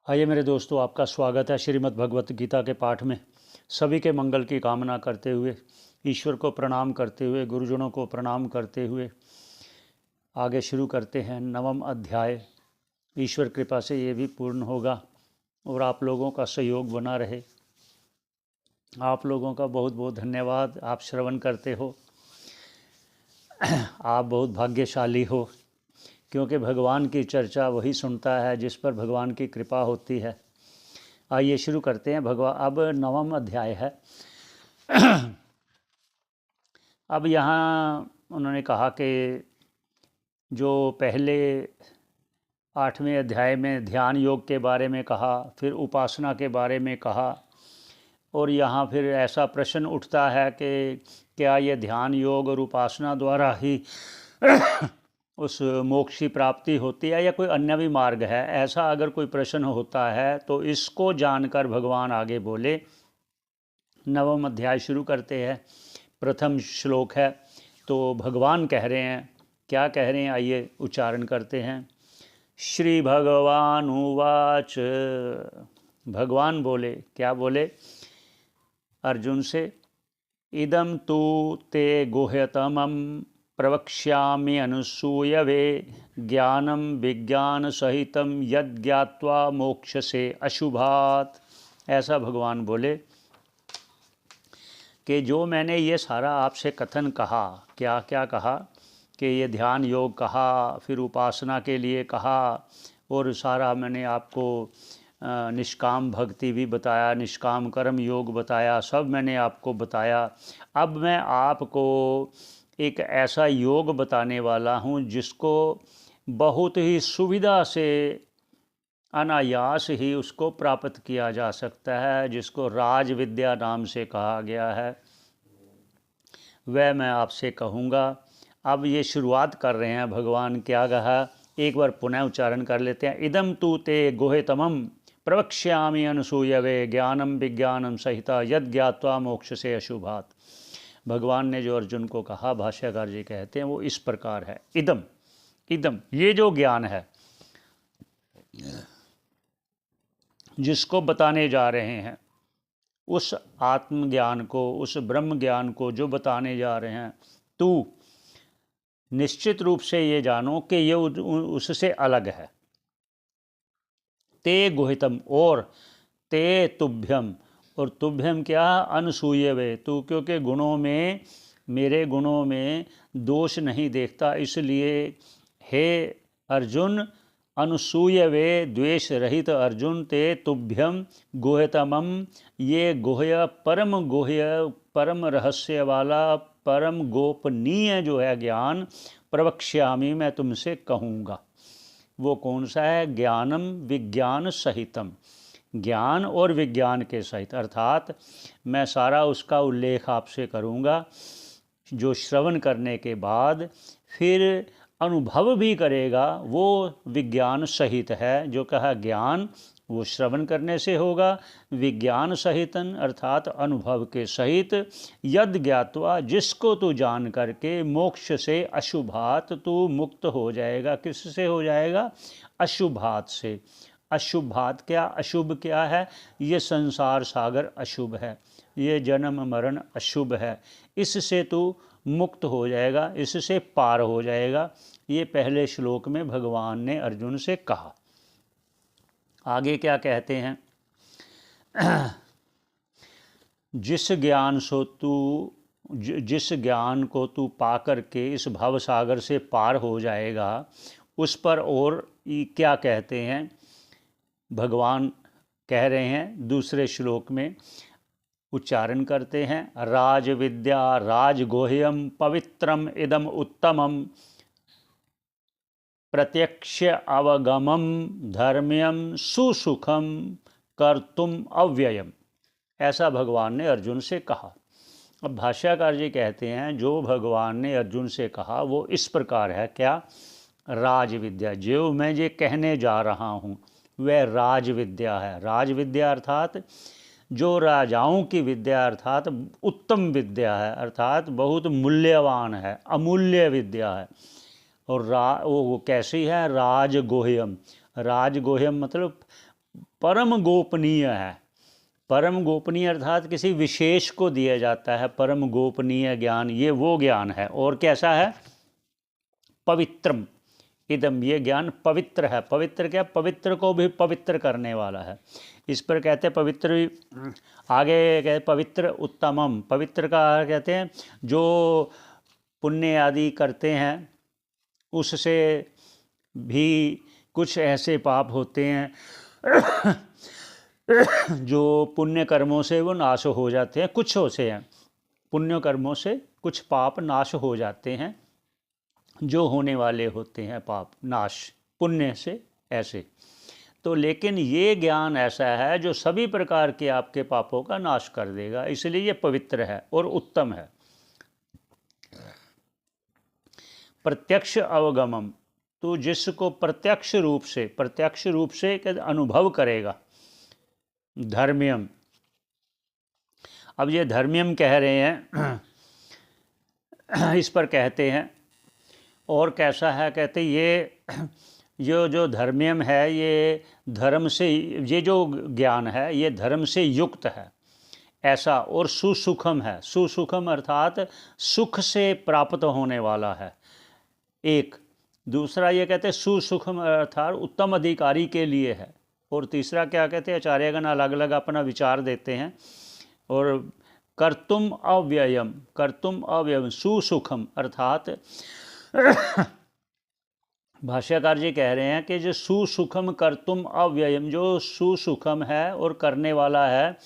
आइए मेरे दोस्तों, आपका स्वागत है श्रीमद् भगवत गीता के पाठ में। सभी के मंगल की कामना करते हुए, ईश्वर को प्रणाम करते हुए, गुरुजनों को प्रणाम करते हुए आगे शुरू करते हैं 9वां अध्याय। ईश्वर कृपा से ये भी पूर्ण होगा और आप लोगों का सहयोग बना रहे। आप लोगों का बहुत बहुत धन्यवाद। आप श्रवण करते हो, आप बहुत भाग्यशाली हो, क्योंकि भगवान की चर्चा वही सुनता है जिस पर भगवान की कृपा होती है। आइए शुरू करते हैं। भगवान अब 9वां अध्याय है। अब यहाँ उन्होंने कहा कि जो पहले 8वें अध्याय में ध्यान योग के बारे में कहा, फिर उपासना के बारे में कहा, और यहाँ फिर ऐसा प्रश्न उठता है कि क्या ये ध्यान योग और उपासना द्वारा ही उस मोक्ष की प्राप्ति होती है या कोई अन्य भी मार्ग है। ऐसा अगर कोई प्रश्न होता है तो इसको जानकर भगवान आगे बोले। 9वां अध्याय शुरू करते हैं। प्रथम श्लोक है तो भगवान कह रहे हैं, क्या कह रहे हैं आइए उच्चारण करते हैं। श्री भगवान उवाच। भगवान बोले, क्या बोले अर्जुन से, इदं तु ते गुह्यतमं प्रवक्ष्यामि अनुसूयवे ज्ञानम विज्ञान सहितम यद ज्ञात्वा मोक्षसे अशुभात्। ऐसा भगवान बोले कि जो मैंने ये सारा आपसे कथन कहा, क्या क्या कहा कि ये ध्यान योग कहा, फिर उपासना के लिए कहा, और सारा मैंने आपको निष्काम भक्ति भी बताया, निष्काम कर्म योग बताया, सब मैंने आपको बताया। अब मैं आपको एक ऐसा योग बताने वाला हूँ जिसको बहुत ही सुविधा से, अनायास ही उसको प्राप्त किया जा सकता है, जिसको राज विद्या नाम से कहा गया है, वह मैं आपसे कहूँगा। अब ये शुरुआत कर रहे हैं भगवान, क्या कहा एक बार पुनः उच्चारण कर लेते हैं। इदम तू ते गुह्यतमं प्रवक्ष्यामि अनुसूयवे ज्ञानम विज्ञानम सहिता यद ज्ञात्वा मोक्ष से अशुभात्। भगवान ने जो अर्जुन को कहा, भाष्यकार जी कहते हैं, वो इस प्रकार है। इदम, इदम ये जो ज्ञान है जिसको बताने जा रहे हैं, उस आत्मज्ञान को, उस ब्रह्म ज्ञान को जो बताने जा रहे हैं, तू निश्चित रूप से ये जानो कि ये उससे अलग है। ते गुहितम, और ते तुभ्यम, और तुभ्यम क्या, अनसूयवे तू, क्योंकि गुणों में, मेरे गुणों में दोष नहीं देखता, इसलिए हे अर्जुन अनुसूयवे, द्वेष रहित अर्जुन, ते तुभ्यम गुह्यतमम, ये गुह्य परम गुह्य परम रहस्य वाला परम गोपनीय जो है ज्ञान, प्रवक्ष्यामि मैं तुमसे कहूँगा। वो कौन सा है? ज्ञानम विज्ञान सहितम, ज्ञान और विज्ञान के सहित, अर्थात मैं सारा उसका उल्लेख आपसे करूँगा जो श्रवण करने के बाद फिर अनुभव भी करेगा, वो विज्ञान सहित है। जो कहा ज्ञान वो श्रवण करने से होगा, विज्ञान सहितन अर्थात अनुभव के सहित, यद ज्ञात्वा जिसको तू जान करके, मोक्ष से अशुभात तू मुक्त हो जाएगा। किससे हो जाएगा? अशुभात से। अशुभात क्या, अशुभ क्या है? ये संसार सागर अशुभ है, ये जन्म मरण अशुभ है, इससे तू मुक्त हो जाएगा, इससे पार हो जाएगा। ये पहले श्लोक में भगवान ने अर्जुन से कहा। आगे क्या कहते हैं? जिस ज्ञान को तू पा करके इस भव सागर से पार हो जाएगा, उस पर और क्या कहते हैं भगवान कह रहे हैं दूसरे श्लोक में, उच्चारण करते हैं। राज विद्या राजगोह्यम पवित्रम इदम उत्तमम प्रत्यक्ष अवगमम धर्म्यम सुसुखम कर्तुम अव्ययम। ऐसा भगवान ने अर्जुन से कहा। अब भाष्यकार जी कहते हैं जो भगवान ने अर्जुन से कहा वो इस प्रकार है। क्या? राज विद्या, जो मैं ये कहने जा रहा हूँ वह राज विद्या है। राज विद्या अर्थात जो राजाओं की विद्या, अर्थात उत्तम विद्या है, अर्थात बहुत मूल्यवान है, अमूल्य विद्या है। और वो कैसी है? राजगोह्यम। राजगोह्यम मतलब परम गोपनीय है। परम गोपनीय अर्थात किसी विशेष को दिया जाता है। परम गोपनीय ज्ञान ये वो ज्ञान है। और कैसा है? पवित्रम इदम, ये ज्ञान पवित्र है। पवित्र क्या? पवित्र को भी पवित्र करने वाला है। इस पर कहते हैं पवित्र, आगे कहते पवित्र उत्तमम। पवित्र का कहते हैं जो पुण्य आदि करते हैं उससे भी कुछ ऐसे पाप होते हैं जो पुण्य कर्मों से वो नाश हो जाते हैं। कुछ होते हैं पुण्य कर्मों से कुछ पाप नाश हो जाते हैं, जो होने वाले होते हैं पाप नाश पुण्य से ऐसे। तो लेकिन ये ज्ञान ऐसा है जो सभी प्रकार के आपके पापों का नाश कर देगा, इसलिए ये पवित्र है और उत्तम है। प्रत्यक्ष अवगमम, तो जिसको प्रत्यक्ष रूप से अनुभव करेगा। धर्म्यम, अब ये धर्म्यम कह रहे हैं इस पर कहते हैं और कैसा है? कहते ये जो धर्म्यम है ये धर्म से, ये जो ज्ञान है ये धर्म से युक्त है ऐसा, और सुसुखम है। सुसुखम अर्थात सुख से प्राप्त होने वाला है एक। दूसरा ये कहते हैं सुसुखम अर्थात उत्तम अधिकारी के लिए है। और तीसरा क्या कहते हैं? आचार्यगण अलग अलग अपना विचार देते हैं। और कर्तुम अव्ययम सुसुखम अर्थात भाष्यकार जी कह रहे हैं कि जो सुसुखम कर्तुम अव्ययम, जो सुसुखम है और करने वाला है,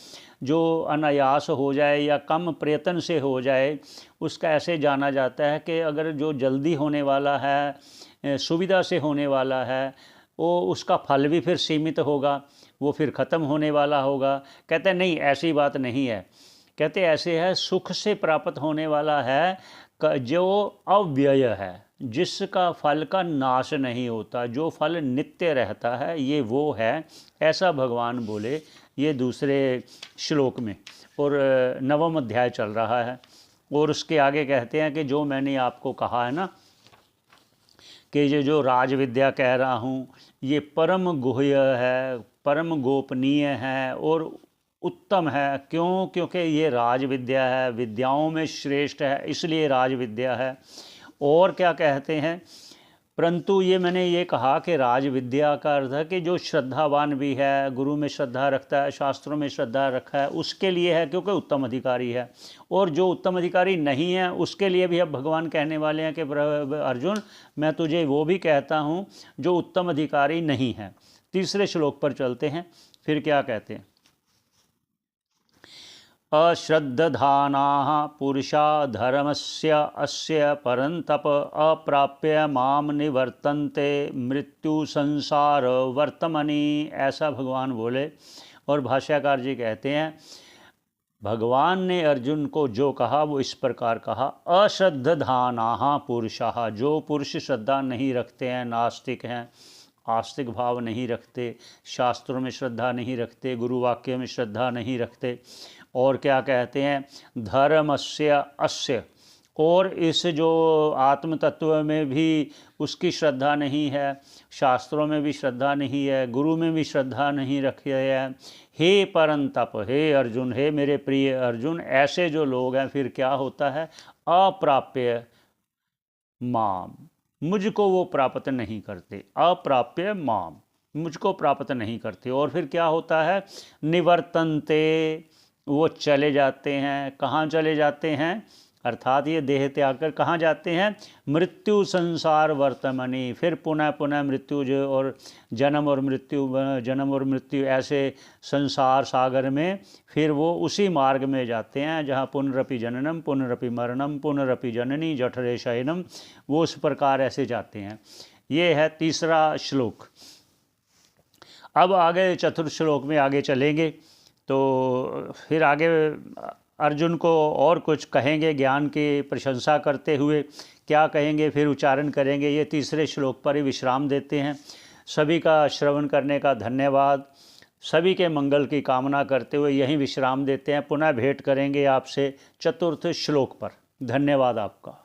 जो अनायास हो जाए या कम प्रयत्न से हो जाए, उसका ऐसे जाना जाता है कि अगर जो जल्दी होने वाला है, सुविधा से होने वाला है, वो उसका फल भी फिर सीमित होगा, वो फिर ख़त्म होने वाला होगा। कहते हैं नहीं, ऐसी बात नहीं है। कहते ऐसे है सुख से प्राप्त होने वाला है जो अव्यय है, जिसका फल का नाश नहीं होता, जो फल नित्य रहता है, ये वो है। ऐसा भगवान बोले ये दूसरे श्लोक में। और 9वां अध्याय चल रहा है। और उसके आगे कहते हैं कि जो मैंने आपको कहा है ना कि ये जो राज विद्या कह रहा हूँ ये परम गुह्य है, परम गोपनीय है और उत्तम है। क्यों? क्योंकि ये राज विद्या है, विद्याओं में श्रेष्ठ है, इसलिए राज विद्या है। और क्या कहते हैं? परंतु ये मैंने ये कहा कि राज विद्या का अर्थ है कि जो श्रद्धावान भी है, गुरु में श्रद्धा रखता है, शास्त्रों में श्रद्धा रखा है, उसके लिए है, क्योंकि उत्तम अधिकारी है। और जो उत्तम अधिकारी नहीं है उसके लिए भी अब भगवान कहने वाले हैं कि अर्जुन मैं तुझे वो भी कहता हूँ जो उत्तम अधिकारी नहीं है। तीसरे श्लोक पर चलते हैं। फिर क्या कहते हैं? अश्रद्धधानाः पुरुषा धर्मस्य अस्य परन्तप अप्राप्य माम निवर्तन्ते मृत्यु संसार वर्तमनि। ऐसा भगवान बोले। और भाष्यकार जी कहते हैं भगवान ने अर्जुन को जो कहा वो इस प्रकार कहा, अश्रद्धधानाः पुरुषाः, जो पुरुष श्रद्धा नहीं रखते हैं, नास्तिक हैं, आस्तिक भाव नहीं रखते, शास्त्रों में श्रद्धा नहीं रखते, गुरु वाक्य में श्रद्धा नहीं रखते। और क्या कहते हैं? धर्मस्य अस्य, और इस जो आत्म तत्व में भी उसकी श्रद्धा नहीं है, शास्त्रों में भी श्रद्धा नहीं है, गुरु में भी श्रद्धा नहीं रखी है। हे परंतप, हे अर्जुन, हे मेरे प्रिय अर्जुन, ऐसे जो लोग हैं फिर क्या होता है? अप्राप्य माम, मुझको वो प्राप्त नहीं करते। अप्राप्य माम, मुझको प्राप्त नहीं करते। और फिर क्या होता है? निवर्तन्ते, वो चले जाते हैं। कहाँ चले जाते हैं? अर्थात ये देह त्याग कर कहाँ जाते हैं? मृत्यु संसार वर्तमनि, फिर पुनः पुनः मृत्यु जो और जन्म और मृत्यु ऐसे संसार सागर में फिर वो उसी मार्ग में जाते हैं जहाँ पुनरपि जननम पुनरपि मरणम पुनरपि जननी जठरे शयनम, वो उस प्रकार ऐसे जाते हैं। ये है तीसरा श्लोक। अब आगे चतुर्थ श्लोक में आगे चलेंगे तो फिर आगे अर्जुन को और कुछ कहेंगे, ज्ञान की प्रशंसा करते हुए क्या कहेंगे फिर उच्चारण करेंगे। ये तीसरे श्लोक पर ही विश्राम देते हैं। सभी का श्रवण करने का धन्यवाद। सभी के मंगल की कामना करते हुए यहीं विश्राम देते हैं। पुनः भेंट करेंगे आपसे चतुर्थ श्लोक पर। धन्यवाद आपका।